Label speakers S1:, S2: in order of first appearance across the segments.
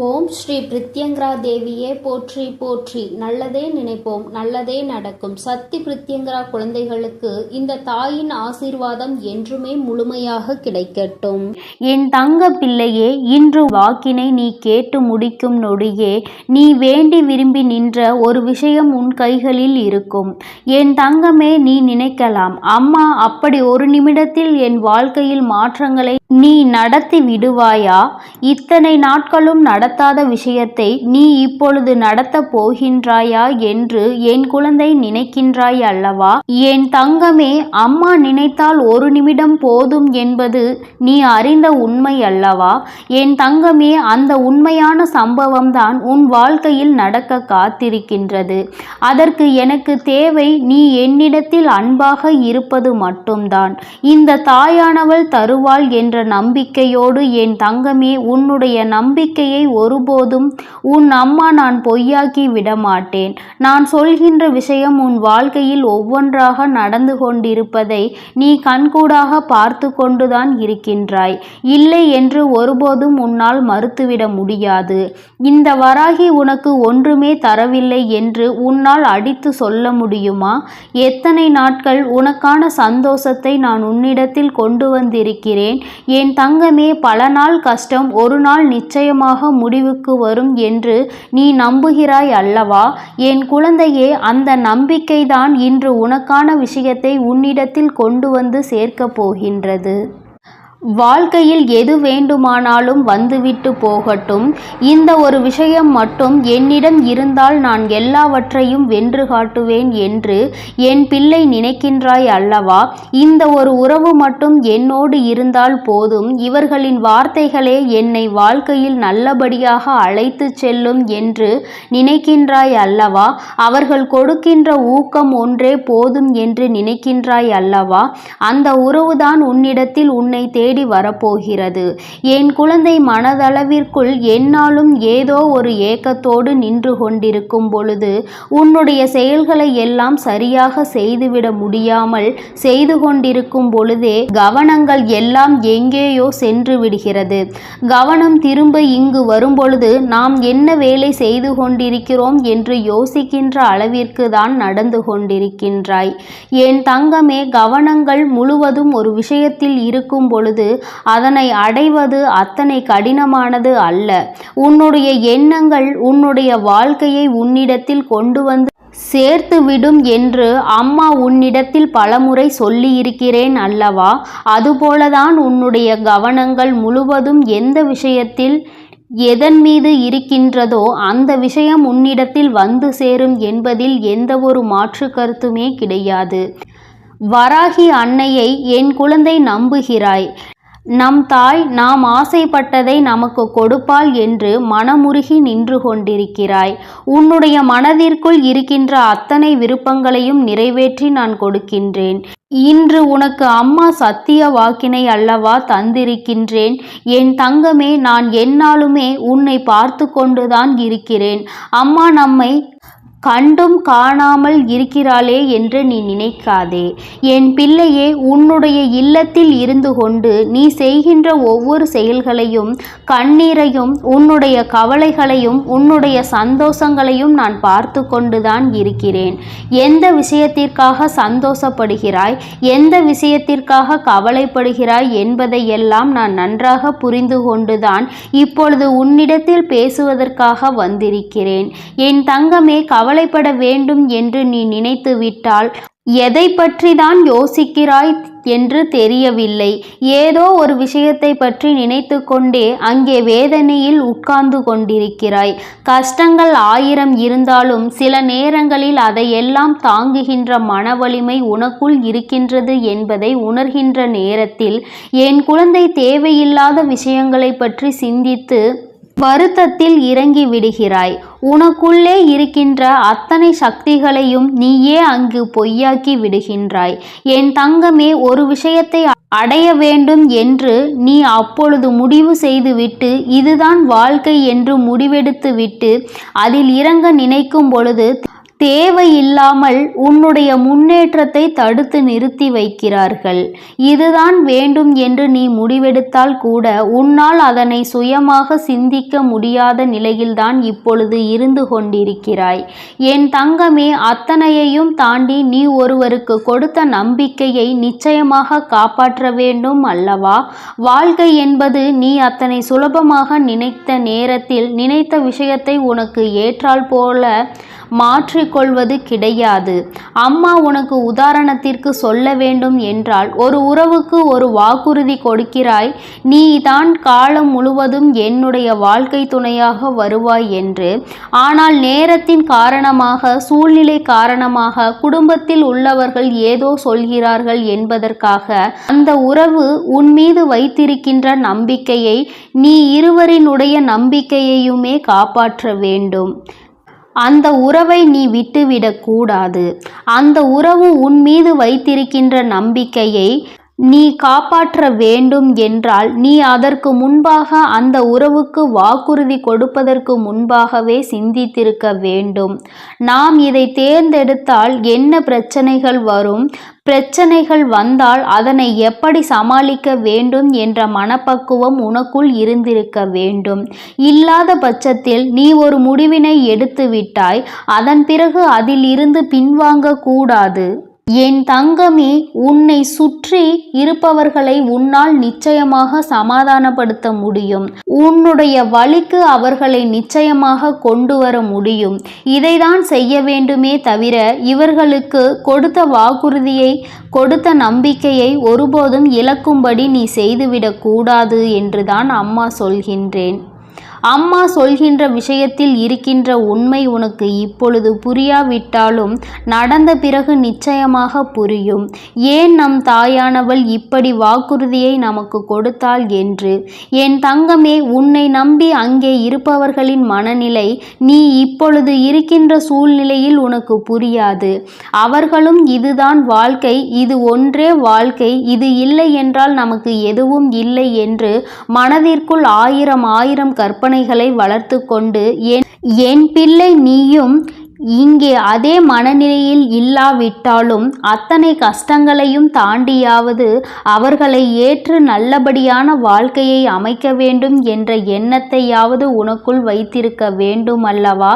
S1: ஓம் ஸ்ரீ பிரித்யங்கரா தேவியே போற்றி போற்றி. நல்லதே நினைப்போம், நல்லதே நடக்கும். சக்தி பிரித்யங்கரா குழந்தைகளுக்கு இந்த தாயின் ஆசீர்வாதம் என்றுமே முழுமையாக கிடைக்கட்டும்.
S2: என் தங்க பிள்ளையே, இன்று வாக்கினை நீ கேட்டு முடிக்கும் நொடியே நீ வேண்டி விரும்பி நின்ற ஒரு விஷயம் உன் கைகளில் இருக்கும். என் தங்கமே, நீ நினைக்கலாம், அம்மா அப்படி ஒரு நிமிடத்தில் என் வாழ்க்கையில் மாற்றங்களை நீ நடத்தி விடுவாயா? இத்தனை நாட்களும் நடத்தாத விஷயத்தை நீ இப்பொழுது நடத்த போகின்றாயா என்று என் குழந்தை நினைக்கின்றாய் அல்லவா? என் தங்கமே, அம்மா நினைத்தால் ஒரு நிமிடம் போதும் என்பது நீ அறிந்த உண்மை அல்லவா? என் தங்கமே, அந்த உண்மையான சம்பவம்தான் உன் வாழ்க்கையில் நடக்க காத்திருக்கின்றது. அதற்கு எனக்கு தேவை நீ என்னிடத்தில் அன்பாக இருப்பது மட்டும்தான். இந்த தாயானவள் தருவாள் என்ற நம்பிக்கையோடு என் தங்கமே, உன்னுடைய நம்பிக்கையை ஒருபோதும் உன் அம்மா நான் பொய்யாக்கி விடமாட்டேன். நான் சொல்கின்ற விஷயம் உன் வாழ்க்கையில் ஒவ்வொன்றாக நடந்து கொண்டிருப்பதை நீ கண்கூடாக பார்த்து கொண்டுதான் இருக்கின்றாய். இல்லை என்று ஒருபோதும் உன்னால் மறுத்துவிட முடியாது. இந்த வராகி உனக்கு ஒன்றுமே தரவில்லை என்று உன்னால் அடித்து சொல்ல முடியுமா? எத்தனை நாட்கள் உனக்கான சந்தோஷத்தை நான் உன்னிடத்தில் கொண்டு வந்திருக்கிறேன். என் தங்கமே, பல நாள் கஷ்டம் ஒரு நாள் நிச்சயமாக முடிவுக்கு வரும் என்று நீ நம்புகிறாய் அல்லவா? என் குழந்தையே, அந்த நம்பிக்கைதான் இன்று உனக்கான விஷயத்தை உன்னிடத்தில் கொண்டு வந்து சேர்க்கப் போகின்றது. வாழ்க்கையில் எது வேண்டுமானாலும் வந்துவிட்டு போகட்டும். இந்த ஒரு விஷயம் மட்டும் என்னிடம் இருந்தால் நான் எல்லாவற்றையும் வென்று காட்டுவேன் என்று என் பிள்ளை நினைக்கின்றாய் அல்லவா? இந்த ஒரு உறவு மட்டும் என்னோடு இருந்தால் போதும். இவர்களின் வார்த்தைகளே என்னை வாழ்க்கையில் நல்லபடியாக அழைத்து செல்லும் என்று நினைக்கின்றாய் அல்லவா? அவர்கள் கொடுக்கின்ற ஊக்கம் ஒன்றே போதும் என்று நினைக்கின்றாய் அல்லவா? அந்த உறவுதான் உன்னிடத்தில் உன்னை தேடி வரப்போகிறது. என் குழந்தை, மனதளவிற்குள் என்னாலும் ஏதோ ஒரு ஏக்கத்தோடு நின்று கொண்டிருக்கும் பொழுது உன்னுடைய செயல்களை எல்லாம் சரியாக செய்துவிட முடியாமல் செய்து கொண்டிருக்கும் பொழுதே கவனங்கள் எல்லாம் எங்கேயோ சென்று விடுகிறது. கவனம் திரும்ப இங்கு வரும்பொழுது நாம் என்ன வேலை செய்து கொண்டிருக்கிறோம் என்று யோசிக்கின்ற அளவிற்கு தான் நடந்து கொண்டிருக்கின்றாய். என் தங்கமே, கவனங்கள் முழுவதும் ஒரு விஷயத்தில் இருக்கும் பொழுது அதனை அடைவது அத்தனை கடினமானது அல்ல. உன்னுடைய எண்ணங்கள் உன்னுடைய வாழ்க்கையை உன்னிடத்தில் கொண்டு வந்து சேர்த்துவிடும் என்று அம்மா உன்னிடத்தில் பலமுறை சொல்லியிருக்கிறேன் அல்லவா? அதுபோலதான் உன்னுடைய கவனங்கள் முழுவதும் எந்த விஷயத்தில் எதன் மீது இருக்கின்றதோ அந்த விஷயம் உன்னிடத்தில் வந்து சேரும் என்பதில் எந்த ஒரு மாற்று கருத்துமே கிடையாது. வராகி அன்னையை என் குழந்தை நம்புகிறாய். நம் தாய் நாம் ஆசைப்பட்டதை நமக்கு கொடுப்பாள் என்று மனமுருகி நின்று கொண்டிருக்கிறாய். உன்னுடைய மனதிற்குள் இருக்கின்ற அத்தனை விருப்பங்களையும் நிறைவேற்றி நான் கொடுக்கின்றேன். இன்று உனக்கு அம்மா சத்திய வாக்கினை அல்லவா தந்திருக்கின்றேன். என் தங்கமே, நான் எந்நாளுமே உன்னை பார்த்து கொண்டுதான் இருக்கிறேன். அம்மா நம்மை கண்டும் காணாமல் இருக்கிறாளே என்று நீ நினைக்காதே. என் பிள்ளையே, உன்னுடைய இல்லத்தில் இருந்து கொண்டு நீ செய்கின்ற ஒவ்வொரு செயல்களையும், கண்ணீரையும், உன்னுடைய கவலைகளையும், உன்னுடைய சந்தோஷங்களையும் நான் பார்த்து கொண்டுதான் இருக்கிறேன். எந்த விஷயத்திற்காக சந்தோஷப்படுகிறாய், எந்த விஷயத்திற்காக கவலைப்படுகிறாய் என்பதையெல்லாம் நான் நன்றாக புரிந்து கொண்டுதான் இப்பொழுது உன்னிடத்தில் பேசுவதற்காக வந்திருக்கிறேன். என் தங்கமே, கவலைப்பட வேண்டும் என்று நீ நினைத்து விட்டால் எதை பற்றி தான் யோசிக்கிறாய் என்று தெரியவில்லை. ஏதோ ஒரு விஷயத்தை பற்றி நினைத்து கொண்டே அங்கே வேதனையில் உட்கார்ந்து கொண்டிருக்கிறாய். கஷ்டங்கள் 1000 இருந்தாலும் சில நேரங்களில் அதையெல்லாம் தாங்குகின்ற மன வலிமை உனக்குள் இருக்கின்றது என்பதை உணர்கின்ற நேரத்தில் என் குழந்தை தேவையில்லாத விஷயங்களை பற்றி சிந்தித்து வருத்தத்தில் இறங்கி விடுகிறாய். உனக்குள்ளே இருக்கின்ற அத்தனை சக்திகளையும் நீயே அங்கு பொய்யாக்கி விடுகின்றாய். என் தங்கமே, ஒரு விஷயத்தை அடைய வேண்டும் என்று நீ அப்பொழுது முடிவு செய்துவிட்டு இதுதான் வாழ்க்கை என்று முடிவெடுத்து விட்டு அதில் இறங்க நினைக்கும் பொழுது தேவையில்லாமல் உன்னுடைய முன்னேற்றத்தை தடுத்து நிறுத்தி வைக்கிறார்கள். இதுதான் வேண்டும் என்று நீ முடிவெடுத்தால் கூட உன்னால் அதனை சுயமாக சிந்திக்க முடியாத நிலையில்தான் இப்பொழுது இருந்து கொண்டிருக்கிறாய். என் தங்கமே, அத்தனையையும் தாண்டி நீ ஒருவருக்கு கொடுத்த நம்பிக்கையை நிச்சயமாக காப்பாற்ற வேண்டும் அல்லவா? வாழ்க்கை என்பது நீ அத்தனை சுலபமாக நினைத்த நேரத்தில் நினைத்த விஷயத்தை உனக்கு ஏற்றால் போல மாற்றிக்கொள்வது கிடையாது. அம்மா உனக்கு உதாரணத்திற்கு சொல்ல வேண்டும் என்றால், ஒரு உறவுக்கு ஒரு வாக்குறுதி கொடுக்கிறாய், நீ தான் காலம் முழுவதும் என்னுடைய வாழ்க்கை துணையாக வருவாய் என்று. ஆனால் நேரத்தின் காரணமாக, சூழ்நிலை காரணமாக, குடும்பத்தில் உள்ளவர்கள் ஏதோ சொல்கிறார்கள் என்பதற்காக அந்த உறவு உன் மீது வைத்திருக்கின்ற நம்பிக்கையை, நீ இருவரினுடைய நம்பிக்கையையுமே காப்பாற்ற வேண்டும். அந்த உறவை நீ விட்டுவிடக் கூடாது. அந்த உறவு உன் மீது வைத்திருக்கின்ற நம்பிக்கையை நீ காப்பாற்ற வேண்டும் என்றால், நீ அதற்கு முன்பாக அந்த உறவுக்கு வாக்குறுதி கொடுப்பதற்கு முன்பாகவே சிந்தித்திருக்க வேண்டும். நாம் இதை தேர்ந்தெடுத்தால் என்ன பிரச்சனைகள் வரும், பிரச்சனைகள் வந்தால் அதனை எப்படி சமாளிக்க வேண்டும் என்ற மனப்பக்குவம் உனக்குள் இருந்திருக்க வேண்டும். இல்லாத பட்சத்தில் நீ ஒரு முடிவினை எடுத்து விட்டாய், அதன் பிறகு அதில் இருந்து பின்வாங்க கூடாது. என் தங்கமே, உன்னை சுற்றி இருப்பவர்களை உன்னால் நிச்சயமாக சமாதானப்படுத்த முடியும். உன்னுடைய வழிக்கு அவர்களை நிச்சயமாக கொண்டு வர முடியும். இதைதான் செய்ய வேண்டுமே தவிர, இவர்களுக்கு கொடுத்த வாக்குறுதியை, கொடுத்த நம்பிக்கையை ஒருபோதும் இழக்கும்படி நீ செய்துவிடக் கூடாது என்றுதான் அம்மா சொல்கின்றேன். அம்மா சொல்கின்ற விஷயத்தில் இருக்கின்ற உண்மை உனக்கு இப்பொழுது புரியாவிட்டாலும் நடந்த பிறகு நிச்சயமாக புரியும். ஏன் நம் தாயானவள் இப்படி வாக்குறுதியை நமக்கு கொடுத்தாள் என்று. என் தங்கமே, உன்னை நம்பி அங்கே இருப்பவர்களின் மனநிலை நீ இப்பொழுது இருக்கின்ற சூழ்நிலையில் உனக்கு புரியாது. அவர்களும் இதுதான் வாழ்க்கை, இது ஒன்றே வாழ்க்கை, இது இல்லை என்றால் நமக்கு எதுவும் இல்லை என்று மனதிற்குள் ஆயிரம் கற்பனைகளை வளர்த்து கொண்டு, என் பிள்ளை நீயும் இங்கே அதே மனநிலையில் இல்லாவிட்டாலும் அத்தனை கஷ்டங்களையும் தாண்டியாவது அவர்களை ஏற்று நல்லபடியான வாழ்க்கையை அமைக்க வேண்டும் என்ற எண்ணத்தையாவது உனக்குள் வைத்திருக்க வேண்டும் அல்லவா?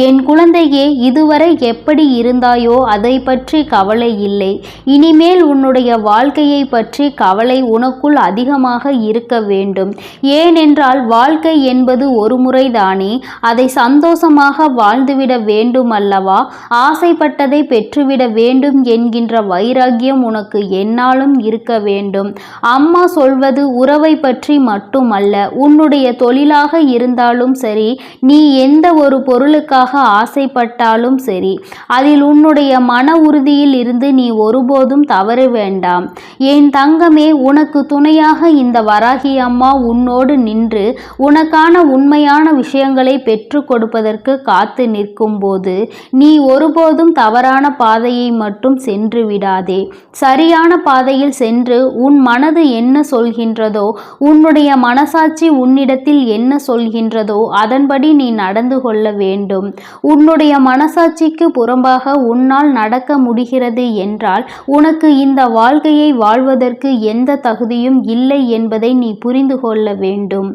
S2: என் குழந்தையே, இதுவரை எப்படி இருந்தாயோ அதை பற்றி கவலை இல்லை. இனிமேல் உன்னுடைய வாழ்க்கையை பற்றி கவலை உனக்குள் அதிகமாக இருக்க வேண்டும். ஏனென்றால் வாழ்க்கை என்பது ஒரு முறைதானே, அதை சந்தோஷமாக வாழ்ந்துவிட வேண்டும் அல்லவா? ஆசைப்பட்டதை பெற்றுவிட வேண்டும் என்கின்ற வைராக்கியம் உனக்கு என்னாலும் இருக்க வேண்டும். அம்மா சொல்வது உறவை பற்றி மட்டுமல்ல, உன்னுடைய தொழிலாக இருந்தாலும் சரி, நீ எந்த ஒரு பொருளுக்காக ஆசைப்பட்டாலும் சரி, அதில் உன்னுடைய மன உறுதியில் இருந்து நீ ஒருபோதும் தவற வேண்டாம். என் தங்கமே, உனக்கு துணையாக இந்த வராகி அம்மா உன்னோடு நின்று உனக்கான உண்மையான விஷயங்களை பெற்று கொடுப்பதற்கு காத்து நிற்கும் போது நீ ஒருபோதும் தவறான பாதையை மட்டும் சென்று விடாதே. சரியான பாதையில் சென்று உன் மனது என்ன சொல்கின்றதோ, உன்னுடைய மனசாட்சி உன்னிடத்தில் என்ன சொல்கின்றதோ அதன்படி நீ நடந்து கொள்ள வேண்டும். உன்னுடைய மனசாட்சிக்கு புறம்பாக உன்னால் நடக்க முடிகிறது என்றால் உனக்கு இந்த வாழ்க்கையை வாழ்வதற்கு எந்த தகுதியும் இல்லை என்பதை நீ புரிந்து கொள்ள வேண்டும்.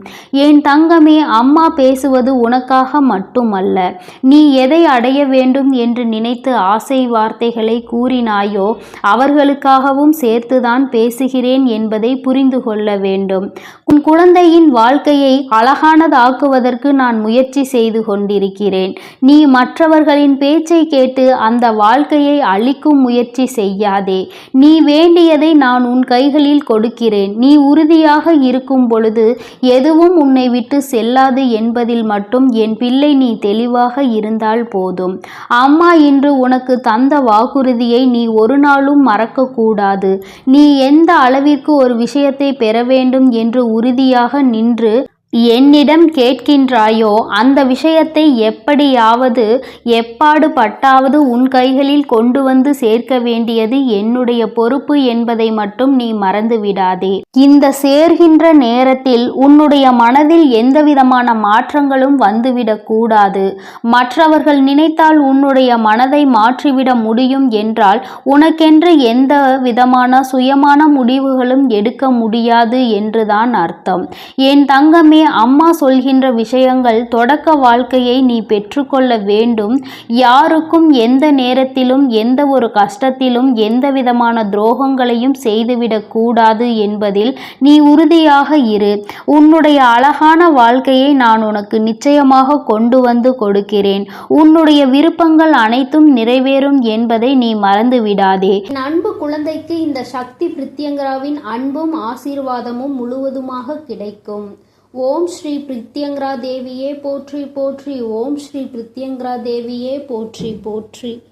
S2: என் தங்கமே, அம்மா பேசுவது உனக்காக மட்டுமல்ல. நீ எதை அடைய வேண்டும் என்று நினைத்து ஆசை வார்த்தைகளை கூறினாயோ அவர்களுக்காகவும் சேர்த்துதான் பேசுகிறேன் என்பதை புரிந்து கொள்ள வேண்டும். உன் குழந்தையின் வாழ்க்கையை அழகானதாக்குவதற்கு நான் முயற்சி செய்து கொண்டிருக்கிறேன். நீ மற்றவர்களின் பேச்சை கேட்டு அந்த வாழ்க்கையை அழிக்கும் முயற்சி செய்யாதே. நீ வேண்டியதை நான் உன் கைகளில் கொடுக்கிறேன். நீ உறுதியாக இருக்கும் பொழுது எதுவும் உன்னை விட்டு செல்லாது என்பதில் மட்டும் என் பிள்ளை நீ தெளிவாக இருந்தால் போதும். அம்மா இன்று உனக்கு தந்த வாக்குறுதியை நீ ஒரு நாளும் மறக்கக்கூடாது. நீ எந்த அளவிற்கு ஒரு விஷயத்தை பெற வேண்டும் என்று உறுதியாக நின்று என்னிடம் கேட்கின்றாயோ அந்த விஷயத்தை எப்படியாவது எப்பாடு பட்டாவது உன் கைகளில் கொண்டு வந்து சேர்க்க வேண்டியது என்னுடைய பொறுப்பு என்பதை மட்டும் நீ மறந்து விடாதே. இந்த சேர்கின்ற நேரத்தில் உன்னுடைய மனதில் எந்தவிதமான மாற்றங்களும் வந்துவிடக் கூடாது. மற்றவர்கள் நினைத்தால் உன்னுடைய மனதை மாற்றிவிட முடியும் என்றால் உனக்கென்று எந்த விதமான சுயமான முடிவுகளும் எடுக்க முடியாது என்றுதான் அர்த்தம். என் தங்கமே, அம்மா சொல்கின்ற விஷயங்கள் தொடக்க வாழ்க்கையை நீ பெற்றுக்கொள்ள வேண்டும். யாருக்கும் எந்த நேரத்திலும் எந்த ஒரு கஷ்டத்திலும் எந்த விதமான துரோகங்களையும் செய்துவிடக் கூடாது என்பதில் நீ உறுதியாக இரு. உன்னுடைய அழகான வாழ்க்கையை நான் உனக்கு நிச்சயமாக கொண்டு வந்து கொடுக்கிறேன். உன்னுடைய விருப்பங்கள் அனைத்தும் நிறைவேறும் என்பதை நீ மறந்து விடாதே.
S1: என் அன்பு குழந்தைக்கு இந்த சக்தி பிரித்யங்கராவின் அன்பும் ஆசீர்வாதமும் முழுவதுமாக கிடைக்கும். ஓம் ஸ்ரீ பிரித்யங்கரா தேவியே போற்றி போற்றி. ஓம் ஸ்ரீ பிரித்யங்கரா தேவியே போற்றி போற்றி.